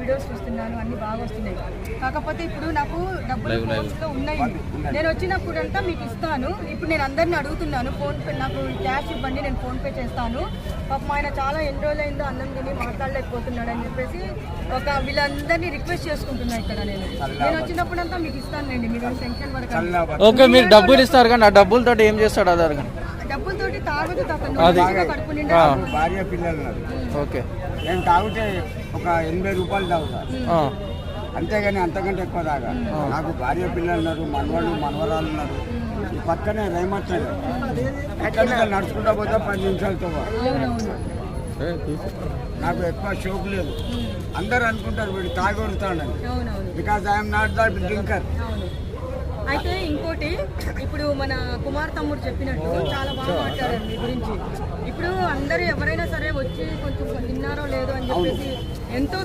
Videos చూస్తున్నాను, అన్ని బాగా వస్తున్నాయి. కాకపోతే ఇప్పుడు నాకు డబ్బులు ఫోన్స్లో ఉన్నాయి, నేను వచ్చినప్పుడంతా మీకు ఇస్తాను. ఇప్పుడు నేను అందరిని అడుగుతున్నాను, ఫోన్పే నాకు క్యాష్ ఇవ్వండి, నేను ఫోన్పే చేస్తాను. పాపం ఆయన చాలా ఎన్ని రోజులైందో అన్నం తిని మాట్లాడలేకపోతున్నాడు అని చెప్పేసి వీళ్ళందరినీ రిక్వెస్ట్ చేసుకుంటున్నా. ఇక్కడ నేను వచ్చినప్పుడంతా మీకు ఇస్తానండి, మీరు టెన్షన్ పడకండి. ఓకే, మీరు డబ్బులు ఇస్తారు కానీ ఆ డబ్బులతో ఏం చేస్తాడు ఆధార్ కార్డు? డబ్బులతోటి తాగదు కడుపు నిండా. భార్య పిల్లలు ఓకే, నేను తాగితే ఒక 80 రూపాయలు తాగుతా, అంతేగాని అంతకంటే ఎక్కువ తాగా. నాకు భార్య పిల్లలు ఉన్నారు, మనవాళ్ళు మనవరాలు ఉన్నారు. ఈ పక్కనే రైమత్ ఎక్కడ నడుచుకుంటా పోతే 10 నిమిషాలతో. నాకు ఎక్కువ షోక్ లేదు. అందరు అనుకుంటారు వీడు తాగి వస్తాడని, because I'm not the drinker. అయితే ఇంకోటి, ఇప్పుడు మన కుమార్ తమ్ముడు చెప్పినట్టు చాలా బాగా మాట్లాడారు మీ గురించి. ఇప్పుడు అందరూ ఎవరైనా సరే వచ్చి కొంచెం తిన్నారో లేదో అని చెప్పేసి ఎంతో